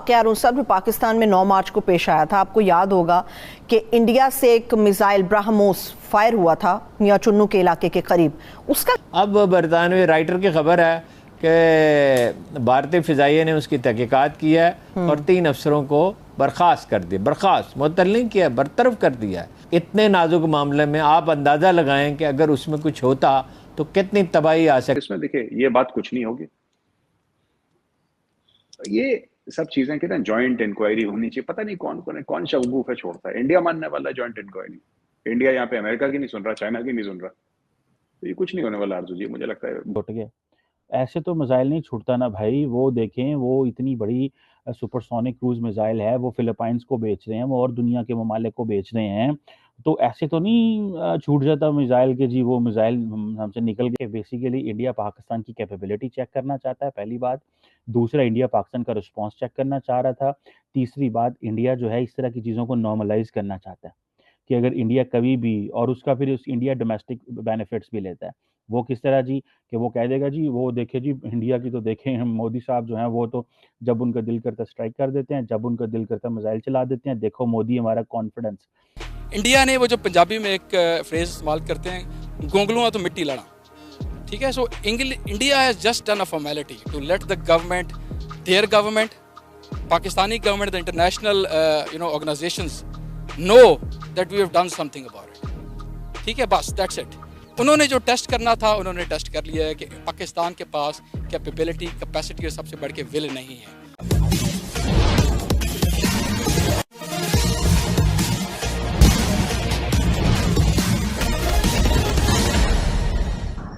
वाकया अरुण सर पाकिस्तान में 9 मार्च को पेश आया था। आपको याद होगा कि इंडिया से एक मिसाइल ब्रह्मोस फायर हुआ था मियां चुन्नू के इलाके के करीब। उसका अब बरतानवी राइटर की खबर है कि भारतीय फिजाइया ने उसकी तहकीकात की है और 3 अफसरों को बर्खास्त कर दिया। बर्खास्त मुअत्तल नहीं किया, बरतरफ कर दिया है। इतने नाजुक मामले में आप अंदाजा लगाएं कि अगर उसमें कुछ होता तो कितनी तबाही आ सकती। इसमें देखिए ये बात कुछ नहीं होगी। ये सब चीजें कि ना जॉइंट इंक्वायरी होनी चाहिए। पता नहीं कौन शगुफ है छोड़ता है। इंडिया मानने वाला जॉइंट इंक्वायरी। इंडिया यहाँ पे अमेरिका की नहीं सुन रहा, चाइना की नहीं सुन रहा, तो ये कुछ नहीं होने वाला। आरजू जी मुझे लगता है छूट गए। ऐसे तो मिसाइल नहीं छूटता ना भाई। वो देखें, वो इतनी बड़ी सुपरसोनिक क्रूज मिसाइल है, वो फिलीपाइंस को बेच रहे हैं, वो और दुनिया के ममालिक को बेच रहे हैं। तो ऐसे तो नहीं छूट जाता मिसाइल के जी। वो मिसाइल हमसे निकल गए। बेसिकली इंडिया पाकिस्तान की कैपेबिलिटी चेक करना चाहता है, पहली बात। दूसरा, इंडिया पाकिस्तान का रिस्पॉन्स चेक करना चाह रहा था। तीसरी बात, इंडिया जो है इस तरह की चीज़ों को नॉर्मलाइज करना चाहता है कि अगर इंडिया कभी भी, और उसका फिर उस इंडिया डोमेस्टिक बेनिफिट्स भी लेता है। वो किस तरह जी, कि वो कह देगा जी, वो देखे जी इंडिया की तो देखें हम मोदी साहब जो हैं वो तो जब उनका दिल करता स्ट्राइक कर देते हैं, जब उनका दिल करता मिसाइल चला देते हैं। देखो मोदी हमारा कॉन्फिडेंस। इंडिया ने वो जो पंजाबी में एक फ्रेज इस्तेमाल करते हैं, गोंगलुआ तो मिट्टी लड़ा, ठीक है। So India has just done a formality to let the government, their government, Pakistani government, the international organisations know that we have done something about it, ठीक है। बस दैट्स इट। उन्होंने जो टेस्ट करना था उन्होंने टेस्ट कर लिया है कि पाकिस्तान के पास कैपेबिलिटी, कैपेसिटी और सबसे बढ़ के विल नहीं है।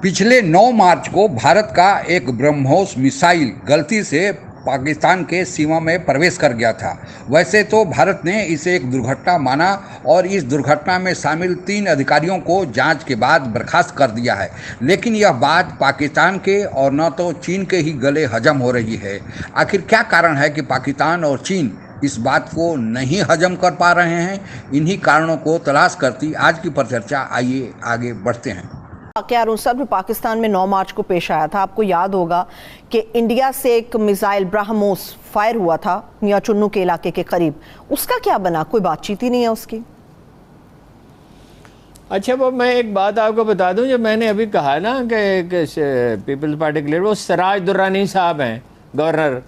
पिछले 9 मार्च को भारत का एक ब्रह्मोस मिसाइल गलती से पाकिस्तान के सीमा में प्रवेश कर गया था। वैसे तो भारत ने इसे एक दुर्घटना माना और इस दुर्घटना में शामिल 3 अधिकारियों को जांच के बाद बर्खास्त कर दिया है। लेकिन यह बात पाकिस्तान के और न तो चीन के ही गले हजम हो रही है। आखिर क्या कारण है कि पाकिस्तान और चीन इस बात को नहीं हजम कर पा रहे हैं? इन्हीं कारणों को तलाश करती आज की परिचर्चा। आइए आगे बढ़ते हैं। वाकया अरुण सर पाकिस्तान में 9 मार्च को पेश आया था। आपको याद होगा कि इंडिया से एक मिसाइल ब्रह्मोस फायर हुआ था मियां चुन्नू के इलाके के करीब। उसका क्या बना? कोई बातचीत ही नहीं है उसकी। अच्छा, वो मैं एक बात आपको बता दूं, जो मैंने अभी कहा ना कि पीपल्स पार्टी के लीडर वो सिराज दुर्रानी साहब हैं, गवर्नर।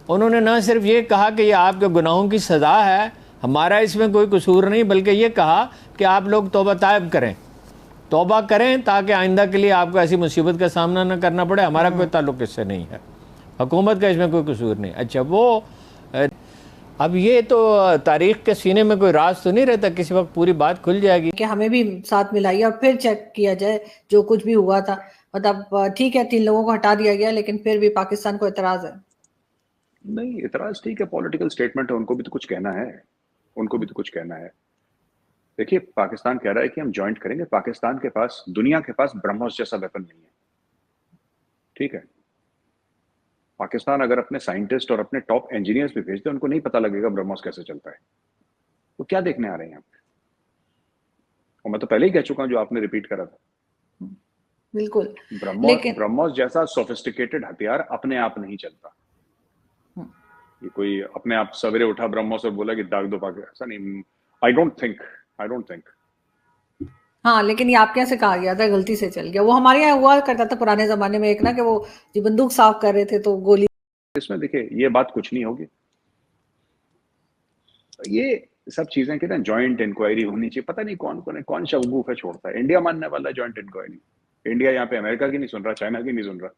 उन्होंने ना सिर्फ ये कहा कि ये आपके गुनाहों की सज़ा है, हमारा इसमें कोई कसूर नहीं, बल्कि ये कहा कि आप लोग तौबा तायब करें, तौबा करें, ताकि आइंदा के लिए आपको ऐसी मुसीबत का सामना न करना पड़े। हमारा कोई ताल्लुक इससे नहीं है, हुकूमत का इसमें कोई कसूर नहीं। अच्छा, वो अब ये तो तारीख के सीने में कोई राज तो नहीं रहता, किसी वक्त पूरी बात खुल जाएगी। कि हमें भी साथ मिलाइए और फिर चेक किया जाए जो कुछ भी हुआ था। मतलब ठीक है, 3 लोगों को हटा दिया गया, लेकिन फिर भी पाकिस्तान को एतराज है। नहीं, एतराज ठीक है, पॉलिटिकल स्टेटमेंट है, उनको भी तो कुछ कहना है, उनको भी तो कुछ कहना है। देखिए, पाकिस्तान कह रहा है कि हम ज्वाइंट करेंगे। पाकिस्तान के पास, दुनिया के पास ब्रह्मोस जैसा वेपन नहीं है, ठीक है। पाकिस्तान अगर अपने साइंटिस्ट और अपने टॉप इंजीनियर्स भी भेज दे, उनको नहीं पता लगेगा ब्रह्मोस कैसे चलता है। तो क्या देखने आ रहे हैं आप? और मैं तो पहले ही कह चुका हूं, जो आपने रिपीट करा था। बिल्कुल, ब्रह्मोस जैसा सोफिस्टिकेटेड हथियार अपने आप नहीं चलता। ये कोई अपने आप सवेरे उठा ब्रह्मोस और बोला कि दाग दो पाकिस्तान, ऐसा नहीं। I don't think. हाँ, लेकिन ये आपके यहाँ से कहा गया था, गलती से चल गया। वो हमारे यहाँ हुआ करता था पुराने जमाने में एक ना, कि वो जी बंदूक साफ कर रहे थे तो गोली। इसमें देखिए ये बात कुछ नहीं होगी। ये सब चीजें कि ना जॉइंट इंक्वायरी होनी चाहिए। पता नहीं कौन शगुफ है छोड़ता है। इंडिया मानने वाला जॉइंट इंक्वायरी। इंडिया यहाँ पे अमेरिका की नहीं सुन रहा, चाइना की नहीं सुन रहा,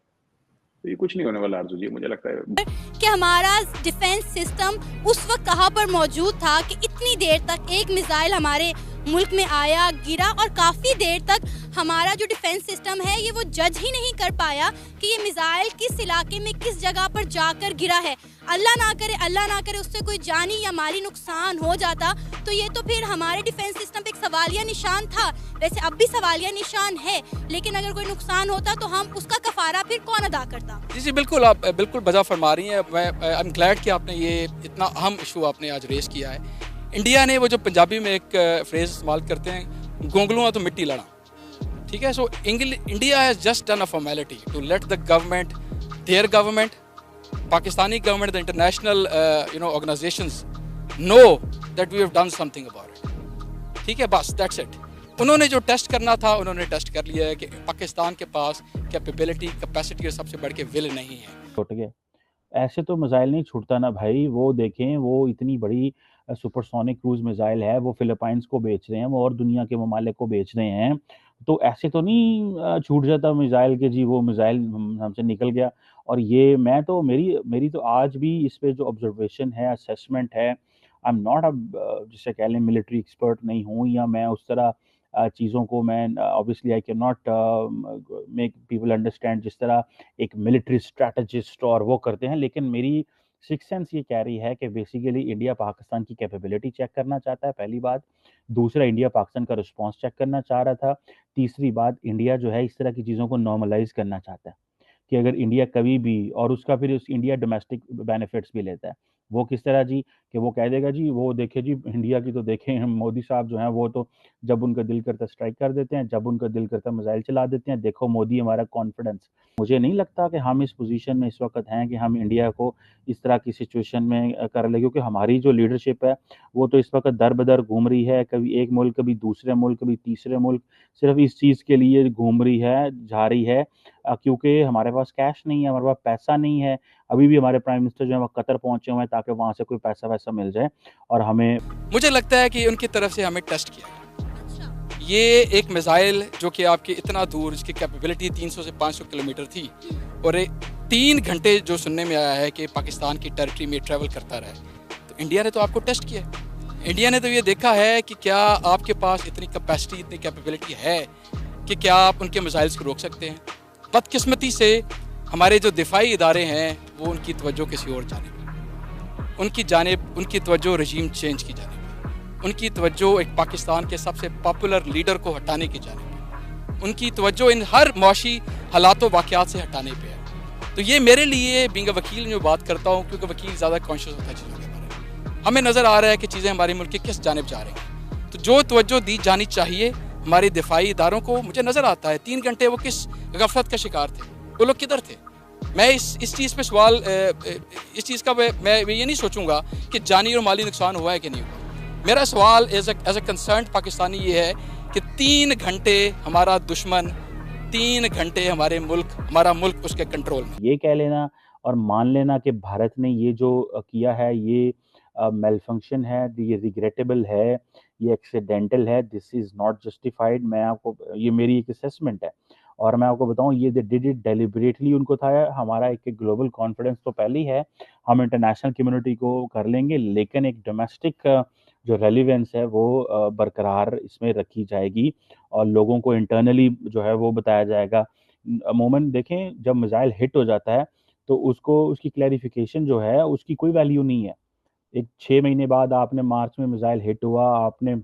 तो ये कुछ नहीं होने वाला। आरजू जी मुझे लगता है कि हमारा डिफेंस सिस्टम उस वक्त कहाँ पर मौजूद था कि इतनी देर तक एक मिसाइल हमारे मुल्क में आया, गिरा, और काफ़ी देर तक हमारा जो डिफेंस सिस्टम है ये वो जज ही नहीं कर पाया कि ये मिसाइल किस इलाके में किस जगह पर जाकर गिरा है। अल्लाह ना करे उससे कोई जानी या माली नुकसान हो जाता तो ये तो फिर हमारे डिफेंस सिस्टम पे एक सवालिया निशान था। वैसे अब भी सवालिया निशान है, लेकिन अगर कोई नुकसान होता तो हम उसका कफारा फिर कौन अदा करता? जी बिल्कुल, आप बिल्कुल बजा फरमा रही हैं। मैं आई एम ग्लैड कि आपने ये इतना अहम इशू आपने आज रेस किया है। इंडिया ने वो जो पंजाबी में एक फ्रेज इस्तेमाल करते हैं, गोंगलुआ तो मिट्टी लड़ा, ठीक है। So India has just done a formality to let the government, their government, Pakistani government, the international organizations know that we have done something about it. ठीक है, बस दैट्स इट. उन्होंने जो टेस्ट करना था उन्होंने टेस्ट कर लिया है कि पाकिस्तान के पास कैपेबिलिटी, कैपेसिटी और सबसे बढ़ के विल नहीं है. छूट गए ऐसे तो मिसाइल नहीं छूटता ना भाई. वो देखें, वो इतनी बड़ी सुपरसोनिक क्रूज मिसाइल है, वो फिलीपाइंस को बेच रहे हैं, वो और दुनिया के ममालिक को बेच रहे हैं. तो ऐसे तो नहीं छूट जाता मिसाइल के जी वो मिसाइल हमसे निकल गया. और ये मैं तो मेरी तो आज भी इस पे जो ऑब्जर्वेशन है, असेसमेंट है, आई एम नॉट जिसे कह लें मिलिट्री एक्सपर्ट नहीं हूँ, या मैं उस तरह चीज़ों को मैं obviously I can not make people understand जिस तरह एक मिलिट्री स्ट्रैटेजिस्ट और वो करते हैं. लेकिन मेरी सिक्स सेंस ये कह रही है कि बेसिकली इंडिया पाकिस्तान की कैपेबिलिटी चेक करना चाहता है, पहली बात. दूसरा, इंडिया पाकिस्तान का रिस्पॉन्स चेक करना चाह रहा था. तीसरी बात, इंडिया जो है इस तरह की चीज़ों को नॉर्मलाइज करना चाहता है कि अगर इंडिया कभी भी, और उसका फिर उस इंडिया डोमेस्टिक बेनिफिट्स भी लेता है. वो किस तरह जी, कि वो कह देगा जी वो देखे जी इंडिया की तो देखें हम मोदी साहब जो हैं वो तो जब उनका दिल करता स्ट्राइक कर देते हैं, जब उनका दिल करता मिसाइल चला देते हैं. देखो मोदी हमारा कॉन्फिडेंस. मुझे नहीं लगता कि हम इस पोजीशन में इस वक्त हैं कि हम इंडिया को इस तरह की सिचुएशन में कर ले, क्योंकि हमारी जो लीडरशिप है वो तो इस वक्त दर बदर घूम रही है, कभी एक मुल्क, कभी दूसरे मुल्क, कभी तीसरे मुल्क, सिर्फ इस चीज़ के लिए घूम रही है, जा रही है क्योंकि हमारे पास कैश नहीं है, हमारे पास पैसा नहीं है. अभी भी हमारे प्राइम मिनिस्टर जो है वो कतर पहुंचे हुए हैं ताकि वहां से कोई पैसा वैसा मिल जाए. और हमें, मुझे लगता है कि उनकी तरफ से हमें टेस्ट किया गया. ये एक मिसाइल जो कि आपके इतना दूर, जिसकी कैपेबिलिटी 300 से 500 किलोमीटर थी, और 3 घंटे जो सुनने में आया है कि पाकिस्तान की टेरिटरी में ट्रैवल करता रहा है, तो इंडिया ने तो आपको टेस्ट किया. इंडिया ने तो ये देखा है कि क्या आपके पास इतनी कैपेसिटी, इतनी कैपेबिलिटी है कि क्या आप उनके मिसाइल्स को रोक सकते हैं. बदकिस्मती से हमारे जो दिफाई इदारे हैं वो उनकी तवज्जो किसी और जानिब, उनकी तवज्जो रजीम चेंज की जानिब, उनकी तवज्जो एक पाकिस्तान के सबसे पॉपुलर लीडर को हटाने की जानिब, उनकी तवज्जो इन हर मुआशी हालात वाक़यात से हटाने पे है. तो ये मेरे लिए बीइंग अ वकील जो बात करता हूँ, क्योंकि वकील ज़्यादा कॉन्शियस होता है चीज़ों के बारे में, हमें नज़र आ रहा है कि चीज़ें हमारे मुल्क की किस जानिब जा रही हैं. तो जो तवज्जो दी जानी चाहिए हमारे दिफाई इदारों को, मुझे नज़र आता है 3 घंटे वो किस गफलत का शिकार थे, वो लोग किधर थे. मैं इस चीज़ पे सवाल, इस चीज़ का मैं ये नहीं सोचूंगा कि जानी और माली नुकसान हुआ है कि नहीं हुआ. मेरा सवाल एज ए कंसर्न पाकिस्तानी ये है कि 3 घंटे हमारा दुश्मन, 3 घंटे हमारा मुल्क उसके कंट्रोल में. ये कह लेना और मान लेना कि भारत ने ये जो किया है ये मेलफंक्शन है, ये रिग्रेटेबल है, ये एक्सीडेंटल है, दिस इज़ नॉट जस्टिफाइड. मैं आपको, ये मेरी एक असेसमेंट है और मैं आपको बताऊं ये डिड इट डेलिबरेटली उनको था. हमारा एक ग्लोबल कॉन्फिडेंस तो पहले ही है, हम इंटरनेशनल कम्युनिटी को कर लेंगे, लेकिन एक डोमेस्टिक जो रेलिवेंस है वो बरकरार इसमें रखी जाएगी और लोगों को इंटरनली जो है वो बताया जाएगा. अमूमन देखें जब मिसाइल हिट हो जाता है तो उसकी क्लैरिफिकेशन जो है उसकी कोई वैल्यू नहीं है. एक 6 महीने बाद आपने मार्च में मिसाइल हिट हुआ, आपने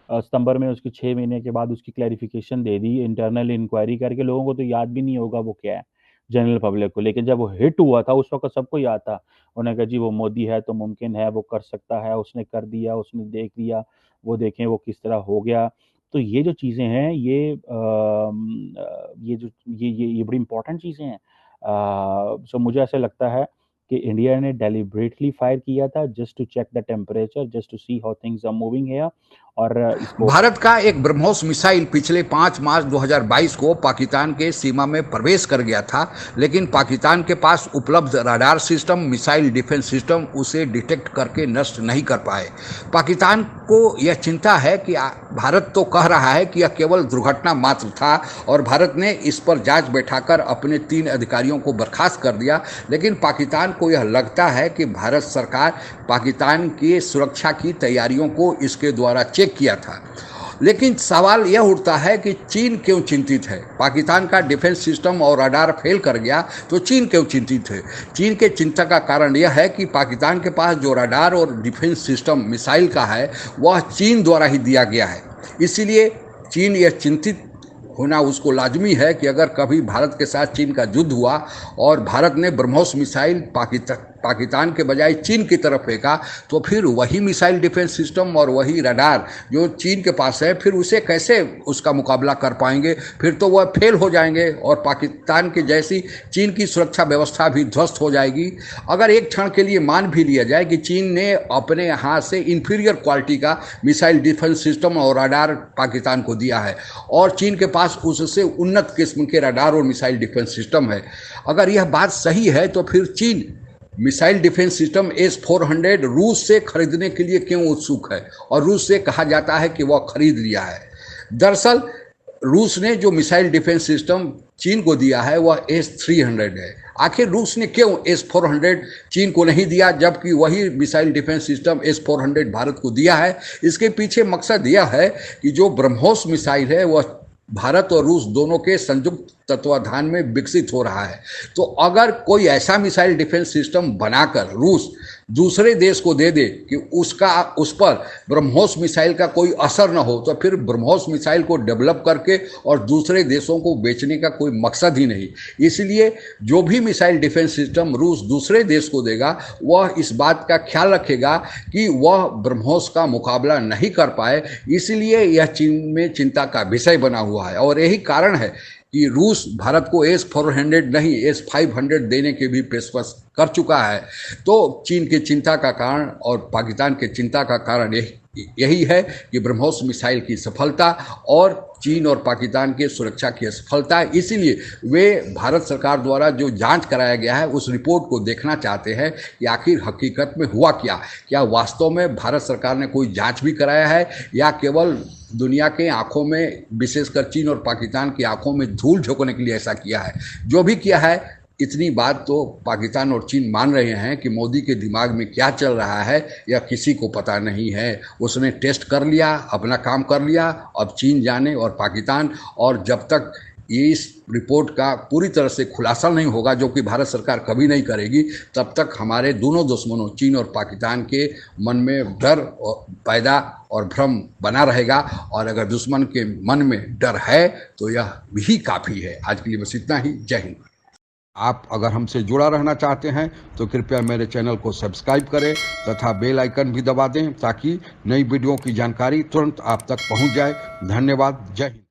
सितंबर में उसकी 6 महीने के बाद उसकी क्लैरिफिकेशन दे दी, इंटरनल इंक्वायरी करके, लोगों को तो याद भी नहीं होगा वो क्या है, जनरल पब्लिक को. लेकिन जब वो हिट हुआ था उस वक्त सबको याद था. उन्होंने कहा जी वो मोदी है तो मुमकिन है वो कर सकता है, उसने कर दिया, उसने देख लिया, वो देखें वो किस तरह हो गया. तो ये जो चीज़ें हैं ये बड़ी इंपॉर्टेंट चीज़ें हैं. सो मुझे ऐसा लगता है कि इंडिया ने डेलिबरेटली फायर किया था just to check the temperature, just to see how things are moving here. और भारत का एक ब्रह्मोस मिसाइल पिछले 5 मार्च 2022 को पाकिस्तान के सीमा में प्रवेश कर गया था, लेकिन पाकिस्तान के पास उपलब्ध radar system, missile defence system उसे डिटेक्ट करके नष्ट नहीं कर पाए. पाकिस्तान को यह चिंता है कि भारत तो कह रहा है कि यह केवल दुर्घटना मात्र था और भारत ने इस पर जांच बैठाकर अपने 3 अधिकारियों को बर्खास्त कर दिया, लेकिन पाकिस्तान को यह लगता है कि भारत सरकार पाकिस्तान की सुरक्षा की तैयारियों को इसके द्वारा चेक किया था. लेकिन सवाल यह उठता है कि चीन क्यों चिंतित है. पाकिस्तान का डिफेंस सिस्टम और रडार फेल कर गया तो चीन क्यों चिंतित है. चीन के चिंता का कारण यह है कि पाकिस्तान के पास जो रडार और डिफेंस सिस्टम मिसाइल का है वह चीन द्वारा ही दिया गया है. इसीलिए चीन यह चिंतित होना उसको लाजमी है कि अगर कभी भारत के साथ चीन का युद्ध हुआ और भारत ने ब्रह्मोस मिसाइल पाकिस्तान के बजाय चीन की तरफ फेंका तो फिर वही मिसाइल डिफेंस सिस्टम और वही रडार जो चीन के पास है, फिर उसे कैसे उसका मुकाबला कर पाएंगे? फिर तो वह फेल हो जाएंगे और पाकिस्तान की जैसी चीन की सुरक्षा व्यवस्था भी ध्वस्त हो जाएगी। अगर एक क्षण के लिए मान भी लिया जाए कि चीन ने अपने यहाँ से इंफीरियर क्वालिटी का मिसाइल डिफेंस सिस्टम और रडार पाकिस्तान को दिया है और चीन के पास उससे उन्नत किस्म के रडार और मिसाइल डिफेंस सिस्टम है, अगर यह बात सही है तो फिर चीन मिसाइल डिफेंस सिस्टम S-400 रूस से खरीदने के लिए क्यों उत्सुक है और रूस से कहा जाता है कि वह खरीद लिया है? दरअसल रूस ने जो मिसाइल डिफेंस सिस्टम चीन को दिया है वह S-300 है। आखिर रूस ने क्यों S-400 चीन को नहीं दिया जबकि वही missile defence system S-400 Bharat को दिया है? इसके पीछे मकसद यह है कि जो ब्रह्मोस मिसाइल है वह भारत और रूस दोनों के संयुक्त तत्वाधान में विकसित हो रहा है। तो अगर कोई ऐसा मिसाइल डिफेंस सिस्टम बनाकर रूस दूसरे देश को दे दे कि उस पर ब्रह्मोस मिसाइल का कोई असर न हो, तो फिर ब्रह्मोस मिसाइल को डेवलप करके और दूसरे देशों को बेचने का कोई मकसद ही नहीं। इसलिए जो भी मिसाइल डिफेंस सिस्टम रूस दूसरे देश को देगा वह इस बात का ख्याल रखेगा कि वह ब्रह्मोस का मुकाबला नहीं कर पाए, इसलिए यह चीन में चिंता का विषय बना हुआ है। और यही कारण है कि रूस भारत को S-400 नहीं S-500 देने की भी पेशकश कर चुका है। तो चीन की चिंता का कारण और पाकिस्तान की चिंता का कारण यही है कि ब्रह्मोस मिसाइल की सफलता और चीन और पाकिस्तान के सुरक्षा की असफलता। इसीलिए वे भारत सरकार द्वारा जो जांच कराया गया है उस रिपोर्ट को देखना चाहते हैं कि आखिर हकीकत में हुआ क्या वास्तव में भारत सरकार ने कोई जांच भी कराया है या केवल दुनिया के आंखों में, विशेषकर चीन और पाकिस्तान की आंखों में धूल झोंकने के लिए ऐसा किया है। जो भी किया है, इतनी बात तो पाकिस्तान और चीन मान रहे हैं कि मोदी के दिमाग में क्या चल रहा है यह किसी को पता नहीं है। उसने टेस्ट कर लिया, अपना काम कर लिया, अब चीन जाने और पाकिस्तान। और जब तक ये इस रिपोर्ट का पूरी तरह से खुलासा नहीं होगा, जो कि भारत सरकार कभी नहीं करेगी, तब तक हमारे दोनों दुश्मनों चीन और पाकिस्तान के मन में डर पैदा और भ्रम बना रहेगा। और अगर दुश्मन के मन में डर है तो यह भी काफ़ी है। आज के लिए बस इतना ही। जय हिंद। आप अगर हमसे जुड़ा रहना चाहते हैं तो कृपया मेरे चैनल को सब्सक्राइब करें तथा बेल आइकन भी दबा दें ताकि नई वीडियो की जानकारी तुरंत आप तक पहुंच जाए। धन्यवाद। जय हिंद।